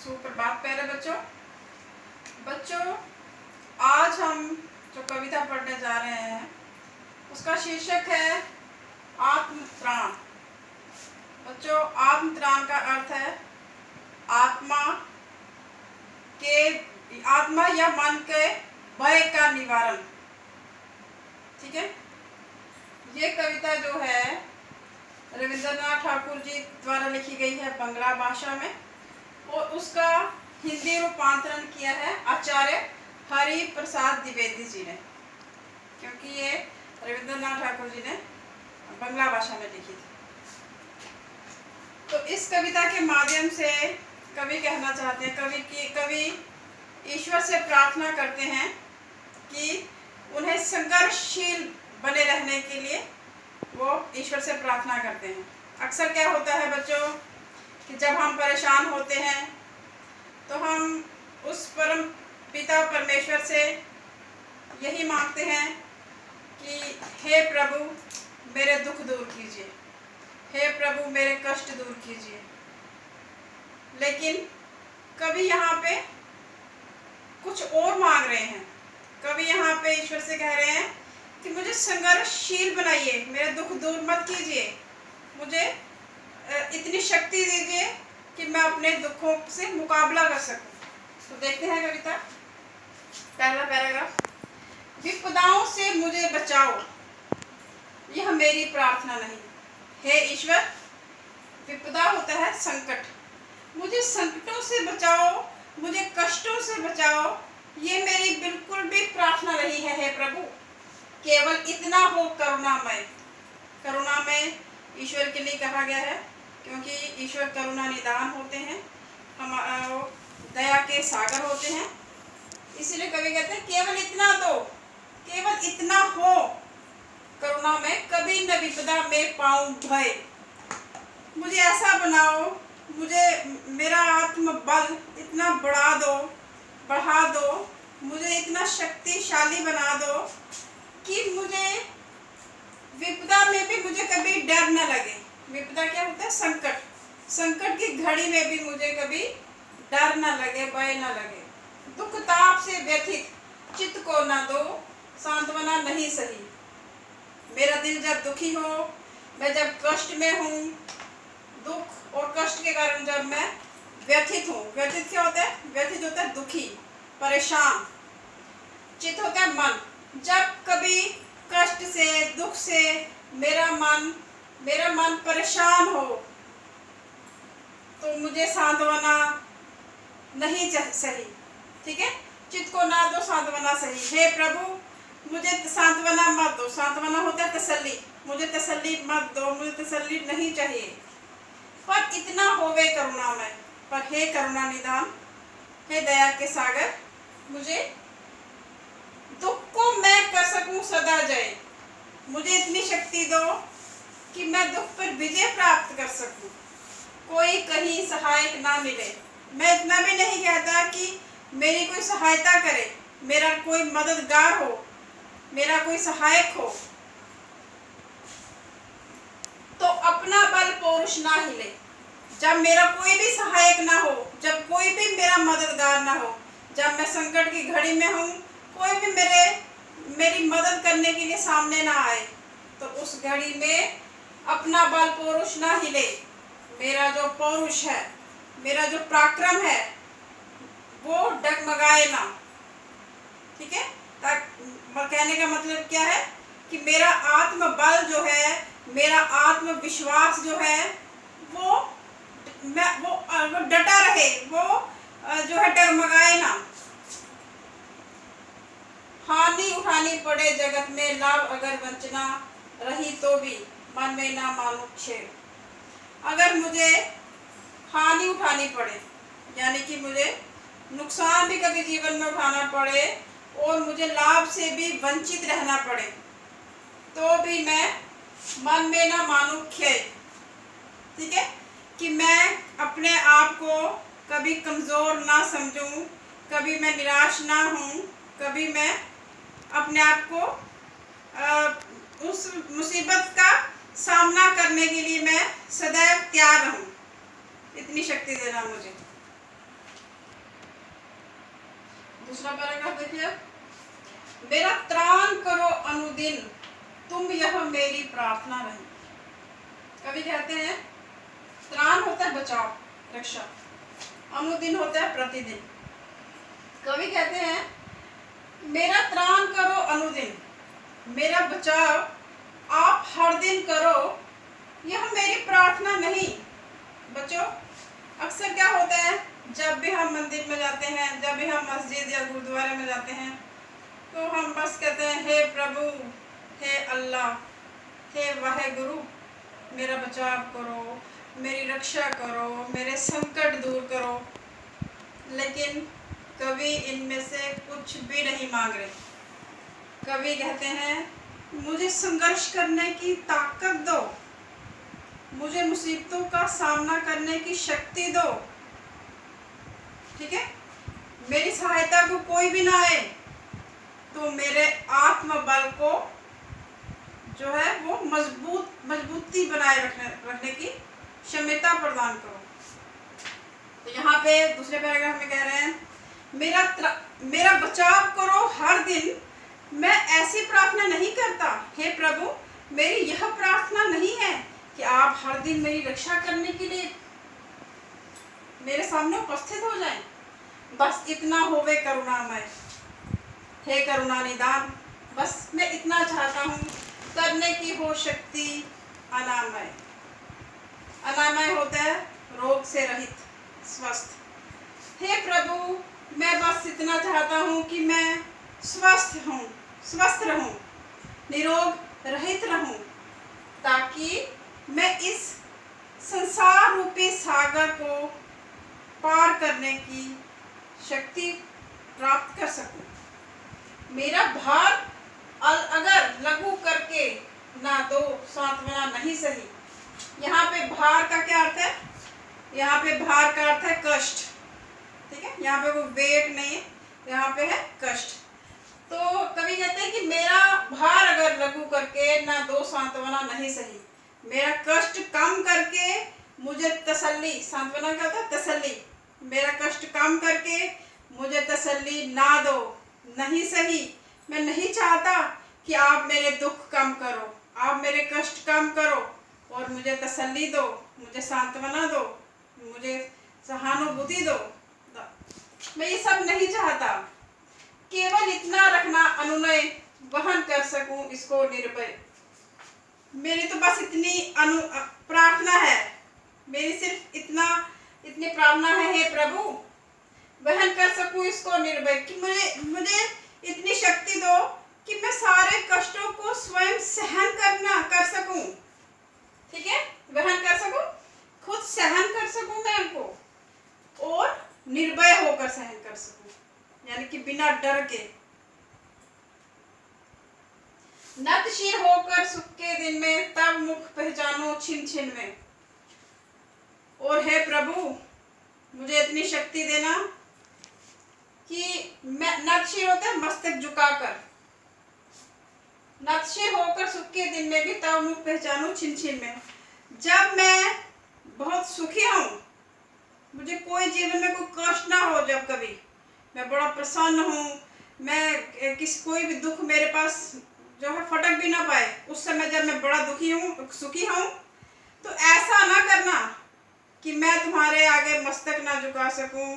सुप्रभात प्यारे बच्चों। बच्चों, आज हम जो कविता पढ़ने जा रहे हैं उसका शीर्षक है आत्मत्राण। बच्चों, आत्मत्राण का अर्थ है आत्मा या मन के भय का निवारण। ठीक है। ये कविता जो है रविंद्रनाथ ठाकुर जी द्वारा लिखी गई है बंगला भाषा में, और उसका हिंदी रूपांतरण किया है आचार्य हरि प्रसाद द्विवेदी जी ने, क्योंकि ये रविंद्रनाथ ठाकुर जी ने बंगला भाषा में लिखी थी। तो इस कविता के माध्यम से कवि कहना चाहते हैं, कवि ईश्वर से प्रार्थना करते हैं कि उन्हें संघर्षशील बने रहने के लिए वो ईश्वर से प्रार्थना करते हैं। अक्सर क्या होता है बच्चों कि जब हम परेशान होते हैं तो हम उस परम पिता परमेश्वर से यही मांगते हैं कि हे प्रभु मेरे दुख दूर कीजिए, हे प्रभु मेरे कष्ट दूर कीजिए। लेकिन कवि यहाँ पे कुछ और मांग रहे हैं। कवि यहाँ पे ईश्वर से कह रहे हैं कि मुझे संघर्षशील बनाइए, मेरे दुख दूर मत कीजिए, मुझे इतनी शक्ति दीजिए कि मैं अपने दुखों से मुकाबला कर सकूं। तो देखते हैं कविता। पहला पैराग्राफ। विपदाओं से मुझे बचाओ, यह मेरी प्रार्थना नहीं। हे ईश्वर, विपदा होता है संकट, मुझे संकटों से बचाओ, मुझे कष्टों से बचाओ, ये मेरी बिल्कुल भी प्रार्थना नहीं है। हे प्रभु, केवल इतना हो करुणामय। करुणामय ईश्वर के लिए कहा गया है क्योंकि ईश्वर करुणा निदान होते हैं, हम दया के सागर होते हैं। इसलिए कवि कहते हैं केवल इतना दो, केवल इतना हो करुणा में, कभी न विपदा में पाऊं भय। मुझे ऐसा बनाओ, मुझे मेरा आत्म बल इतना बढ़ा दो, मुझे इतना शक्तिशाली बना दो कि मुझे विपदा में भी मुझे कभी डर न लगे। विपदा क्या होता है? संकट। संकट की घड़ी में भी मुझे कभी डर न लगे, भय न लगे। दुख ताप से व्यथित चित्त को न दो, सांत्वना नहीं सही। मेरा दिल जब दुखी हो, मैं जब कष्ट में हूँ, दुख और कष्ट के कारण जब मैं व्यथित हूँ। व्यथित क्या होता है? व्यथित होता है दुखी, परेशान। चित्त होता है मन। जब कभी कष्ट से, दुख से मेरा मन परेशान हो तो मुझे सांत्वना नहीं सही। ठीक है। चित्त को ना दो, सांत्वना सही। हे प्रभु, मुझे सांत्वना मत दो। सांत्वना होता है तसल्ली, मुझे तसल्ली मत दो, मुझे तसल्ली नहीं चाहिए। पर इतना होवे करुणामय, पर हे करुणा निदान, हे दया के सागर, मुझे दुख को मैं कर सकूं सदा जय। मुझे इतनी शक्ति दो कि मैं दुख पर विजय प्राप्त कर सकूं, कोई कहीं सहायक ना मिले। मैं इतना भी नहीं कहता कि मेरी कोई सहायता करे, मेरा कोई मददगार हो, मेरा कोई सहायक हो, तो अपना बल पौरुष ना हिले। जब मेरा कोई भी सहायक ना हो, जब कोई भी मेरा मददगार ना हो, जब मैं संकट की घड़ी में हूँ, कोई भी मेरी मदद करने के लिए सामने ना आए, तो उस घड़ी में अपना बल पौरुष ना हिले। मेरा जो पौरुष है, मेरा जो पराक्रम है, वो डगमगाए ना। ठीक है। कहने का मतलब क्या है कि मेरा आत्मबल जो है, मेरा आत्मविश्वास जो है, वो डटा रहे, वो जो है डगमगाए ना। हानि उठानी पड़े जगत में, लाभ अगर वंचना रही तो भी मन में ना मानो छेड़। अगर मुझे हानि उठानी पड़े, यानी कि मुझे नुकसान भी कभी जीवन में उठाना पड़े और मुझे लाभ से भी वंचित रहना पड़े, तो भी मैं मन में ना मानूं खेद। ठीक है। कि मैं अपने आप को कभी कमज़ोर ना समझूं, कभी मैं निराश ना हूं, कभी मैं अपने आप को उस मुसीबत का सामना करने के लिए मैं सदैव तैयार रहूं। इतनी शक्ति देना मुझे। दूसरा पैराग्राफ देखिए, मेरा त्राण करो अनुदिन, तुम यह मेरी प्रार्थना रही। कवि कहते हैं त्राण होता है बचाव, रक्षा, अनुदिन होता है प्रतिदिन। कवि कहते हैं मेरा त्राण करो अनुदिन, मेरा बचाव आप हर दिन करो, यह मेरी प्रार्थना नहीं। बच्चों, अक्सर क्या होता है, जब भी हम मंदिर में जाते हैं, जब भी हम मस्जिद या गुरुद्वारे में जाते हैं, तो हम बस कहते हैं हे प्रभु, हे अल्लाह, हे वाहेगुरु, मेरा बचाव करो, मेरी रक्षा करो, मेरे संकट दूर करो। लेकिन कवि इनमें से कुछ भी नहीं मांग रहे। कवि कहते हैं मुझे संघर्ष करने की ताकत दो, मुझे मुसीबतों का सामना करने की शक्ति दो। ठीक है, मेरी सहायता को कोई भी ना आए तो मेरे आत्मबल को जो है वो मजबूती बनाए रखने की क्षमता प्रदान करो। तो यहाँ पे दूसरे पैराग्राफ में कह रहे हैं मेरा बचाव करो हर दिन। मैं ऐसी प्रार्थना नहीं करता, हे प्रभु, मेरी यह प्रार्थना नहीं है कि आप हर दिन मेरी रक्षा करने के लिए मेरे सामने उपस्थित हो जाएं। बस इतना होवे करुणामय, हे करुणा निदान, बस मैं इतना चाहता हूँ, करने की हो शक्ति अनामय। अनामय होता है रोग से रहित, स्वस्थ। हे प्रभु, मैं बस इतना चाहता हूँ कि मैं स्वस्थ रहूं, निरोग रहित रहूं, ताकि मैं इस संसार रूपी सागर को पार करने की शक्ति प्राप्त कर सकूं। मेरा भार अगर लघु करके ना दो सांत्वना नहीं सही। यहाँ पे भार का क्या अर्थ है? यहाँ पे भार का अर्थ है कष्ट। ठीक है, यहाँ पे वो वेट नहीं है, यहाँ पे है कष्ट। तो कवि कहते हैं कि मेरा भार अगर लघु करके ना दो सांत्वना नहीं सही, मेरा कष्ट कम करके मुझे तसल्ली, सांत्वना क्या होता है? तसल्ली। मेरा कष्ट कम करके मुझे तसल्ली ना दो नहीं सही। मैं नहीं चाहता कि आप मेरे दुख कम करो, आप मेरे कष्ट कम करो और मुझे तसल्ली दो, मुझे सांत्वना दो, मुझे सहानुभूति दो। मैं ये सब नहीं चाहता, केवल इतना रखना अनुनय वहन कर सकूं इसको निर्भय। मेरी तो बस इतनी प्रार्थना है, मेरी सिर्फ इतनी प्रार्थना है, हे प्रभु, वहन कर सकूं इसको निर्भय, कि मुझे इतनी शक्ति दो कि मैं सारे कष्टों को स्वयं सहन कर सकूं। ठीक है, वहन कर सकूं, खुद सहन कर सकूं मैं उनको, और निर्भय होकर सहन कर सकूं, यानी कि बिना डर के। नतशीर होकर सुख के दिन में, तब मुख पहचानो छिन छिन में। और हे प्रभु, मुझे इतनी शक्ति देना कि मैं, नतशीर होता है मस्तक झुकाकर, नतशीर होकर सुख के दिन में भी तब मुख पहचानो छिन छिन में। जब मैं बहुत सुखी हूँ, मुझे कोई जीवन में कोई कष्ट ना हो, जब कभी मैं बड़ा प्रसन्न हूँ, मैं कोई भी दुख मेरे पास जो है फटक भी ना पाए, उस समय जब मैं बड़ा दुखी हूँ, सुखी हूँ, तो ऐसा ना करना कि मैं तुम्हारे आगे मस्तक ना झुका सकूं।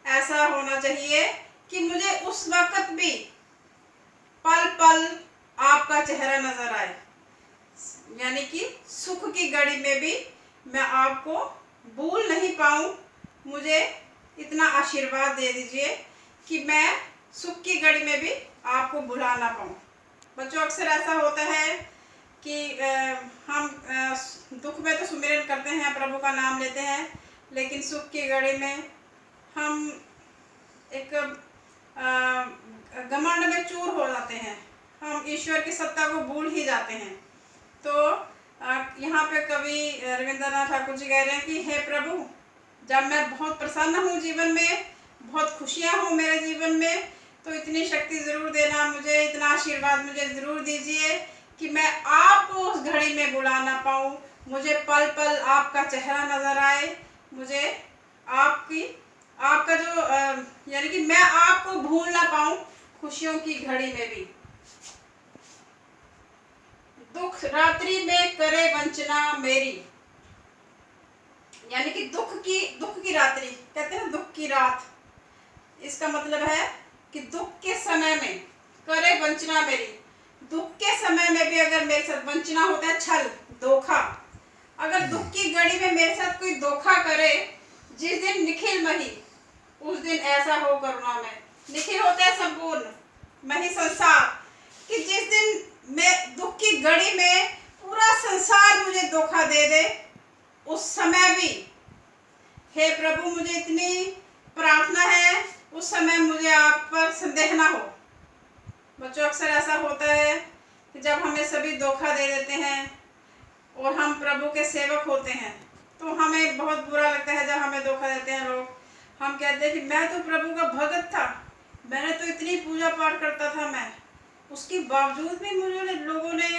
ऐसा होना चाहिए कि मुझे उस वक्त भी पल पल आपका चेहरा नजर आए, यानी कि सुख की घड़ी में भी मैं आपको भूल नहीं पाऊं। मुझे इतना आशीर्वाद दे दीजिए कि मैं सुख की घड़ी में भी आपको भुला ना पाऊं। बच्चों, अक्सर ऐसा होता है कि हम दुख में तो सुमिरन करते हैं, प्रभु का नाम लेते हैं, लेकिन सुख की घड़ी में हम एक घमंड में चूर हो जाते हैं, हम ईश्वर की सत्ता को भूल ही जाते हैं। तो यहाँ पे कवि रविंद्रनाथ ठाकुर जी कह रहे हैं कि हे प्रभु, जब मैं बहुत प्रसन्न हूँ जीवन में, बहुत खुशियाँ हों मेरे जीवन में, तो इतनी शक्ति ज़रूर देना मुझे, इतना आशीर्वाद मुझे ज़रूर दीजिए कि मैं आपको उस घड़ी में बुला ना पाऊँ, मुझे पल पल आपका चेहरा नज़र आए, मुझे आपका जो यानी कि मैं आपको भूल ना पाऊं खुशियों की घड़ी में भी। दुख रात्रि में करे वंचना मेरी, यानी कि दुख की रात्रि कहते हैं, दुख की रात। इसका मतलब है कि दुख के समय में करे वंचना मेरी, दुख के समय में भी अगर मेरे साथ वंचना होता है, छल धोखा, अगर दुख की घड़ी में मेरे साथ कोई धोखा करे, जिस दिन निखिल मही उस दिन ऐसा हो करुणा में। निखिल होता है संपूर्ण, मही संसार, कि जिस दिन मैं दुख की घड़ी में पूरा संसार मुझे धोखा दे दे, उस समय भी हे प्रभु मुझे इतनी प्रार्थना है, उस समय मुझे आप पर संदेह ना हो। बच्चों, अक्सर ऐसा होता है कि जब हमें सभी धोखा दे देते हैं और हम प्रभु के सेवक होते हैं, तो हमें बहुत बुरा लगता है जब हमें धोखा देते हैं लोग। हम कहते हैं कि मैं तो प्रभु का भगत था, मैंने तो इतनी पूजा पाठ करता था, मैं उसके बावजूद भी मुझे लोगों ने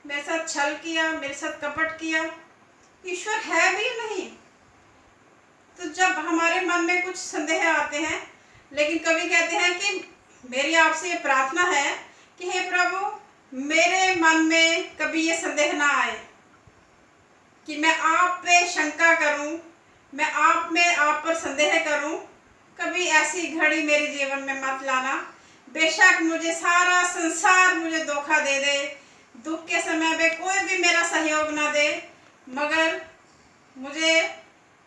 मेरे साथ छल किया, मेरे साथ कपट किया। ईश्वर है भी नहीं। तो जब हमारे मन में कुछ संदेह आते हैं, लेकिन कवि कहते हैं कि मेरी आपसे ये प्रार्थना है कि हे प्रभु मेरे मन में कभी ये संदेह ना आए कि मैं आप पे शंका करूं, मैं आप पर संदेह करूं। कभी ऐसी घड़ी मेरे जीवन में मत लाना। बेशक मुझे सारा संसार मुझे धोखा दे दे, दुख के समय में कोई भी मेरा सहयोग ना दे, मगर मुझे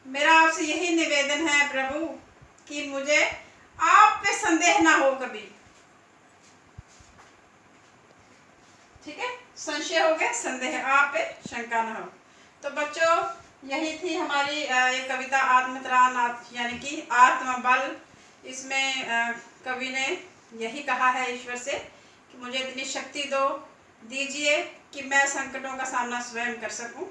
मेरा आपसे यही निवेदन है प्रभु कि मुझे आप पे संदेह ना हो कभी। ठीक है, संशय हो गया, संदेह, आप पे शंका ना हो। तो बच्चों, यही थी हमारी ये कविता आत्मत्राण, यानी कि आत्मबल। इसमें कवि ने यही कहा है ईश्वर से कि मुझे इतनी शक्ति दीजिए कि मैं संकटों का सामना स्वयं कर सकूं।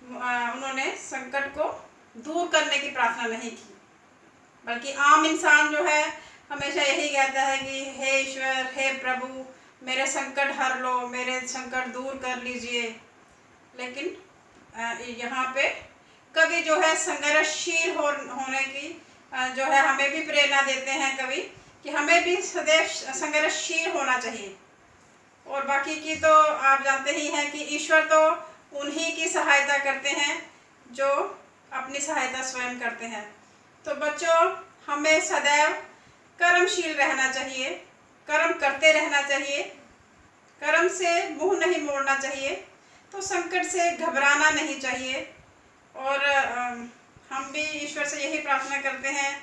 उन्होंने संकट को दूर करने की प्रार्थना नहीं की, बल्कि आम इंसान जो है हमेशा यही कहता है कि हे ईश्वर, हे प्रभु मेरे संकट हर लो, मेरे संकट दूर कर लीजिए। लेकिन यहाँ पे कवि जो है संघर्षशील होने की जो है हमें भी प्रेरणा देते हैं कवि, कि हमें भी सदैव संघर्षशील होना चाहिए। और बाकी की तो आप जानते ही हैं कि ईश्वर तो उन्हीं की सहायता करते हैं जो अपनी सहायता स्वयं करते हैं। तो बच्चों, हमें सदैव कर्मशील रहना चाहिए, कर्म करते रहना चाहिए, कर्म से मुंह नहीं मोड़ना चाहिए। तो संकट से घबराना नहीं चाहिए। और हम भी ईश्वर से यही प्रार्थना करते हैं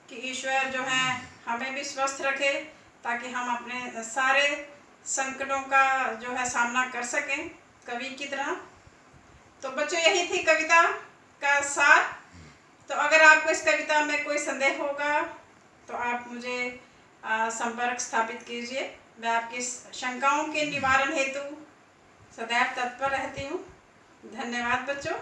कि ईश्वर जो है हमें भी स्वस्थ रखे, ताकि हम अपने सारे संकटों का जो है सामना कर सकें कवि की तरह। तो बच्चों, यही थी कविता का सार। तो अगर आपको इस कविता में कोई संदेह होगा तो आप मुझे संपर्क स्थापित कीजिए। मैं आपकी शंकाओं के निवारण हेतु सदैव तत्पर रहती हूँ। धन्यवाद बच्चों।